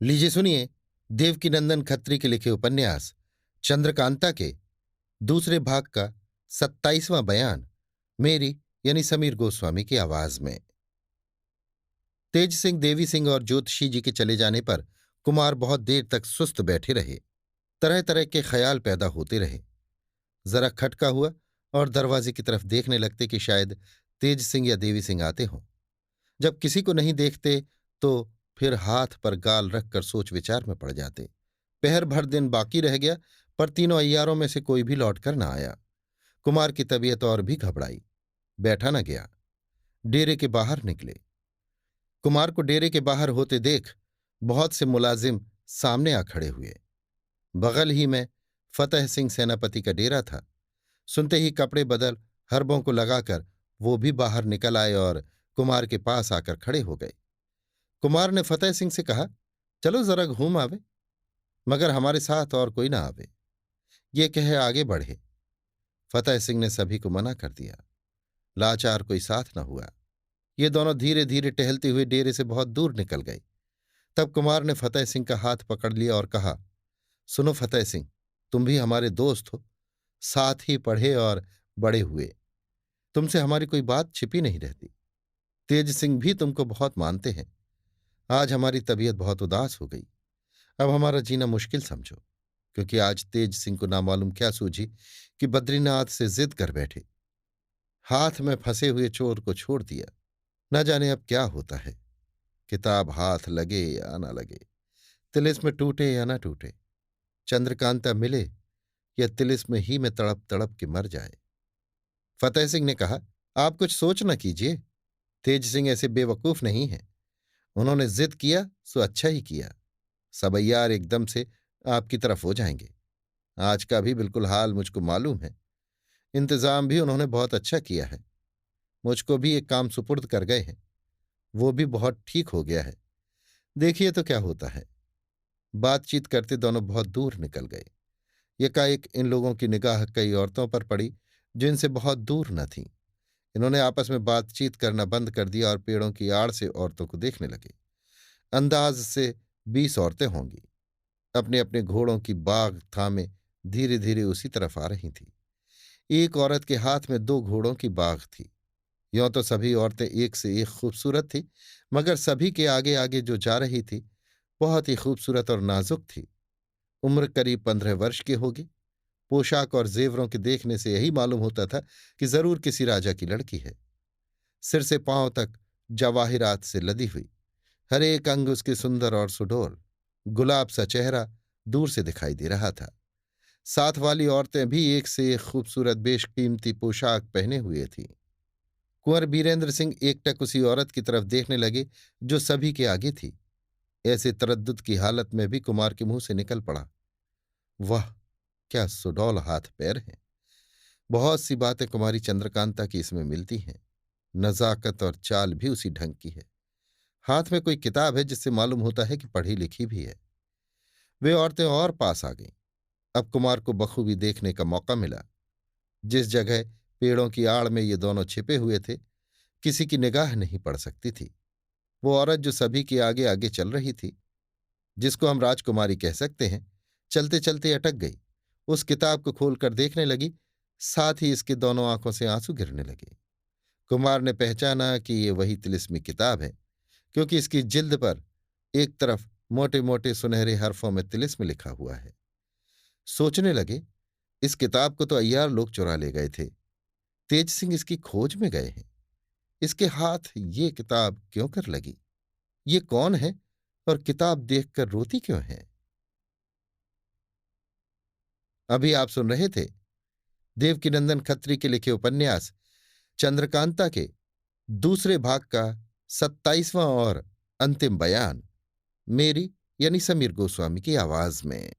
लीजिए सुनिए। देवकीनंदन खत्री के लिखे उपन्यास चंद्रकांता के दूसरे भाग का 27वां बयान मेरी यानी समीर गोस्वामी की आवाज में। तेज सिंह, देवी सिंह और ज्योतिषी जी के चले जाने पर कुमार बहुत देर तक सुस्त बैठे रहे। तरह तरह के ख्याल पैदा होते रहे। जरा खटका हुआ और दरवाजे की तरफ देखने लगते कि शायद तेज सिंह या देवी सिंह आते हों। जब किसी को नहीं देखते तो फिर हाथ पर गाल रखकर सोच विचार में पड़ जाते। पहर भर दिन बाकी रह गया, पर तीनों अय्यारों में से कोई भी लौटकर न आया। कुमार की तबीयत और भी घबराई। बैठा न गया। डेरे के बाहर निकले। कुमार को डेरे के बाहर होते देख बहुत से मुलाजिम सामने आ खड़े हुए। बगल ही में फतेह सिंह सेनापति का डेरा था। सुनते ही कपड़े बदल हरबों को लगाकर वो भी बाहर निकल आए और कुमार के पास आकर खड़े हो गए। कुमार ने फतेह सिंह से कहा, चलो जरा घूम आवे, मगर हमारे साथ और कोई ना आवे। ये कहे आगे बढ़े। फतेह सिंह ने सभी को मना कर दिया। लाचार कोई साथ न हुआ। ये दोनों धीरे धीरे टहलते हुए डेरे से बहुत दूर निकल गए। तब कुमार ने फतेह सिंह का हाथ पकड़ लिया और कहा, सुनो फतेह सिंह, तुम भी हमारे दोस्त हो, साथ ही पढ़े और बड़े हुए। तुमसे हमारी कोई बात छिपी नहीं रहती। तेज सिंह भी तुमको बहुत मानते हैं। आज हमारी तबीयत बहुत उदास हो गई। अब हमारा जीना मुश्किल समझो, क्योंकि आज तेज सिंह को नामालूम क्या सूझी कि बद्रीनाथ से जिद कर बैठे। हाथ में फंसे हुए चोर को छोड़ दिया। न जाने अब क्या होता है। किताब हाथ लगे या न लगे, तिलिस्म टूटे या न टूटे, चंद्रकांता मिले या तिलिस्म ही में तड़प तड़प के मर जाए। फतेह सिंह ने कहा, आप कुछ सोच न कीजिए। तेज सिंह ऐसे बेवकूफ नहीं हैं। उन्होंने जिद किया सो अच्छा ही किया। सब अय्यार एकदम से आपकी तरफ हो जाएंगे। आज का भी बिल्कुल हाल मुझको मालूम है। इंतजाम भी उन्होंने बहुत अच्छा किया है। मुझको भी एक काम सुपुर्द कर गए हैं। वो भी बहुत ठीक हो गया है। देखिए तो क्या होता है। बातचीत करते दोनों बहुत दूर निकल गए। यकाएक इन लोगों की निगाह कई औरतों पर पड़ी जो इनसे बहुत दूर न थीं। इन्होंने आपस में बातचीत करना बंद कर दिया और पेड़ों की आड़ से औरतों को देखने लगे। अंदाज से 20 औरतें होंगी। अपने अपने घोड़ों की बाग थामे धीरे धीरे उसी तरफ आ रही थीं। एक औरत के हाथ में 2 घोड़ों की बाग थी। यों तो सभी औरतें एक से एक खूबसूरत थी, मगर सभी के आगे आगे जो जा रही थी बहुत ही खूबसूरत और नाजुक थी। उम्र करीब 15 वर्ष की होगी। पोशाक और जेवरों के देखने से यही मालूम होता था कि जरूर किसी राजा की लड़की है। सिर से पांव तक जवाहिरात से लदी हुई, हर एक अंग उसके सुंदर और सुडौल। गुलाब सा चेहरा दूर से दिखाई दे रहा था। साथ वाली औरतें भी एक से एक खूबसूरत बेशकीमती पोशाक पहने हुए थीं। कुंवर बीरेंद्र सिंह एकटक उसी औरत की तरफ देखने लगे जो सभी के आगे थी। ऐसे तरद्दुद की हालत में भी कुमार के मुंह से निकल पड़ा, वाह, क्या सुडौल हाथ पैर हैं। बहुत सी बातें कुमारी चंद्रकांता की इसमें मिलती हैं। नजाकत और चाल भी उसी ढंग की है। हाथ में कोई किताब है जिससे मालूम होता है कि पढ़ी लिखी भी है। वे औरतें और पास आ गईं। अब कुमार को बखूबी देखने का मौका मिला। जिस जगह पेड़ों की आड़ में ये दोनों छिपे हुए थे, किसी की निगाह नहीं पड़ सकती थी। वो औरत जो सभी के आगे आगे चल रही थी, जिसको हम राजकुमारी कह सकते हैं, चलते चलते अटक गई। उस किताब को खोलकर देखने लगी। साथ ही इसके दोनों आंखों से आंसू गिरने लगे। कुमार ने पहचाना कि ये वही तिलिस्मी किताब है, क्योंकि इसकी जिल्द पर एक तरफ मोटे मोटे सुनहरे हरफों में तिलिस्म लिखा हुआ है। सोचने लगे, इस किताब को तो अय्यार लोग चुरा ले गए थे। तेज सिंह इसकी खोज में गए हैं। इसके हाथ ये किताब क्यों कर लगी? ये कौन है और किताब देखकर रोती क्यों है? अभी आप सुन रहे थे देवकीनंदन खत्री के लिखे उपन्यास चंद्रकांता के दूसरे भाग का 27वां और अंतिम बयान, मेरी यानी समीर गोस्वामी की आवाज में।